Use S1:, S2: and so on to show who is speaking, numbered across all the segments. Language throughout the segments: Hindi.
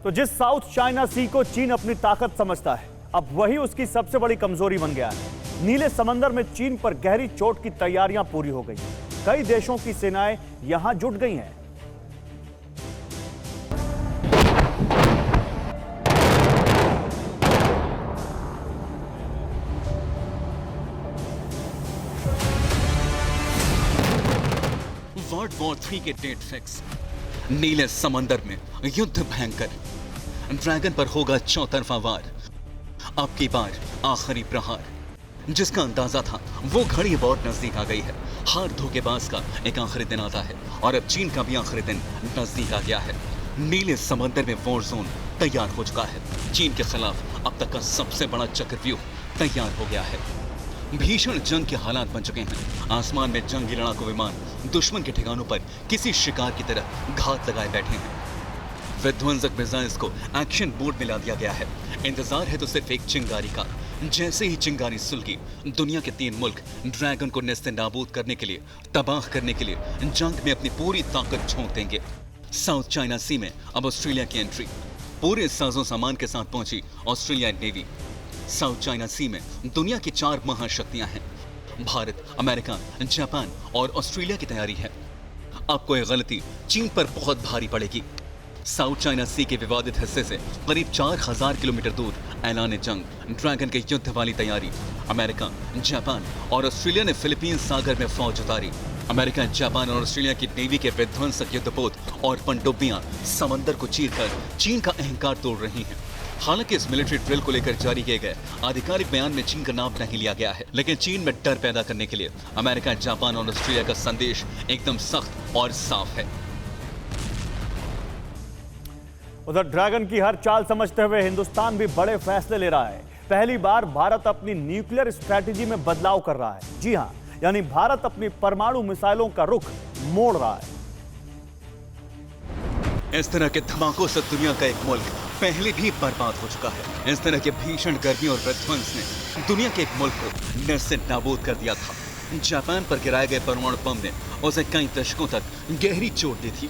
S1: तो जिस साउथ चाइना सी को चीन अपनी ताकत समझता है, अब वही उसकी सबसे बड़ी कमजोरी बन गया है। नीले समंदर में चीन पर गहरी चोट की तैयारियां पूरी हो गई। कई देशों की सेनाएं यहां जुट गई हैं।
S2: वर्ल्ड वॉर 3 के डेट फिक्स। नीले समंदर में युद्ध भयंकर। ड्रैगन पर होगा चौतरफा वार। अब की बार आखिरी प्रहार। जिसका अंदाजा था वो घड़ी बहुत नजदीक आ गई है। हर धोखेबाज का एक आखिरी दिन आता है और अब चीन का भी आखिरी दिन नजदीक आ गया है। नीले समंदर में वॉर जोन तैयार हो चुका है। चीन के खिलाफ अब तक का सबसे बड़ा चक्रव्यूह तैयार हो गया है। भीषण जंग के हालात बन चुके हैं। आसमान में जंगी लड़ाकू विमान दुश्मन के ठिकानों पर किसी शिकार की तरह घात लगाए बैठे हैं। विध्वंसक मिसाइल्स को एक्शन मोड में ला दिया गया है। इंतजार है तो सिर्फ एक चिंगारी का। जैसे ही चिंगारी सुलगी, दुनिया के 3 मुल्क ड्रैगन को नेस्ते नाबूद करने के लिए, तबाह करने के लिए जंग में अपनी पूरी ताकत झोंक देंगे। साउथ चाइना सी में अब ऑस्ट्रेलिया की एंट्री। पूरे साजो सामान के साथ पहुंची ऑस्ट्रेलिया नेवी। साउथ चाइना सी में दुनिया की 4 महाशक्तियां हैं। भारत, अमेरिका, जापान और ऑस्ट्रेलिया की तैयारी है। अब कोई गलती चीन पर बहुत भारी पड़ेगी। साउथ चाइना सी के विवादित हिस्से से करीब 4000 किलोमीटर दूर ऐलान जंग, ड्रैगन के युद्ध वाली तैयारी। अमेरिका, जापान और ऑस्ट्रेलिया ने फिलीपींस सागर में फौज उतारी। अमेरिका, जापान और ऑस्ट्रेलिया की नेवी के विध्वंसक युद्धपोत और पनडुब्बियां समंदर को चीरकर चीन का अहंकार तोड़ रही हैं। हालांकि इस मिलिट्री ड्रिल को लेकर जारी किए गए आधिकारिक बयान में चीन का नाम नहीं लिया गया है, लेकिन चीन में डर पैदा करने के लिए अमेरिका, जापान और ऑस्ट्रेलिया का संदेश एकदम सख्त और साफ है।
S1: उधर ड्रैगन की हर चाल समझते हुए हिंदुस्तान भी बड़े फैसले ले रहा है। पहली बार भारत अपनी न्यूक्लियर स्ट्रैटेजी में बदलाव कर रहा है। जी हां, यानी भारत अपनी परमाणु मिसाइलों का रुख मोड़ रहा है।
S2: इस तरह के धमाकों से दुनिया का एक मुल्क पहले भी बर्बाद हो चुका है। इस तरह के भीषण गर्मी और विध्वंस ने दुनिया के एक मुल्क को नेस्ते नाबूद कर दिया था। जापान पर गिराए गए परमाणु बम ने उसे कई दशकों तक गहरी चोट दी थी।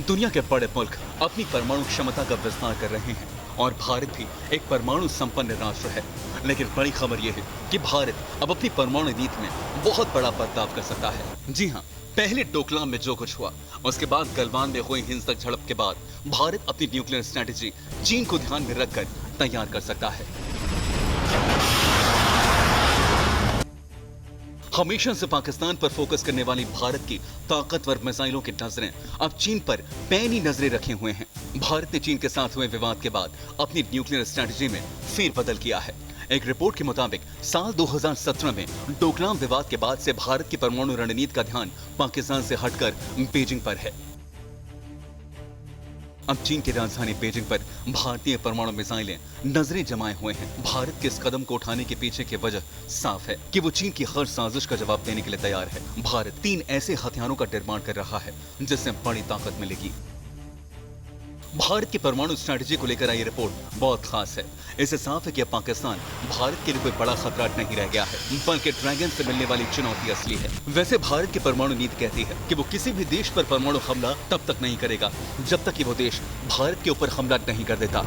S2: दुनिया के बड़े मुल्क अपनी परमाणु क्षमता का विस्तार कर रहे हैं और भारत भी एक परमाणु संपन्न राष्ट्र है। लेकिन बड़ी खबर यह है कि भारत अब अपनी परमाणु नीति में बहुत बड़ा बदलाव कर सकता है। जी हां, पहले डोकलाम में जो कुछ हुआ, उसके बाद गलवान में हुई हिंसक झड़प के बाद भारत अपनी न्यूक्लियर स्ट्रैटेजी चीन को ध्यान में रखकर तैयार कर सकता है। हमेशा से पाकिस्तान पर फोकस करने वाली भारत की ताकतवर मिसाइलों की नजरें अब चीन पर पैनी नजरें रखे हुए हैं। भारत ने चीन के साथ हुए विवाद के बाद अपनी न्यूक्लियर स्ट्रैटेजी में फेरबदल किया है। एक रिपोर्ट के मुताबिक साल 2017 में डोकलाम विवाद के बाद से भारत की परमाणु रणनीति का ध्यान पाकिस्तान से हटकर बीजिंग पर है। अब चीन की राजधानी बीजिंग पर भारतीय परमाणु मिसाइलें नजरें जमाए हुए हैं। भारत के इस कदम को उठाने के पीछे की वजह साफ है कि वो चीन की हर साजिश का जवाब देने के लिए तैयार है। भारत 3 ऐसे हथियारों का निर्माण कर रहा है जिससे बड़ी ताकत मिलेगी। भारत की परमाणु स्ट्रैटेजी को लेकर आई रिपोर्ट बहुत खास है। इससे साफ है कि अब पाकिस्तान भारत के लिए कोई बड़ा खतरा नहीं रह गया है, बल्कि ड्रैगन से मिलने वाली चुनौती असली है। वैसे भारत की परमाणु नीति कहती है कि वो किसी भी देश पर परमाणु हमला तब तक नहीं करेगा जब तक कि वो देश भारत के ऊपर हमला नहीं कर देता।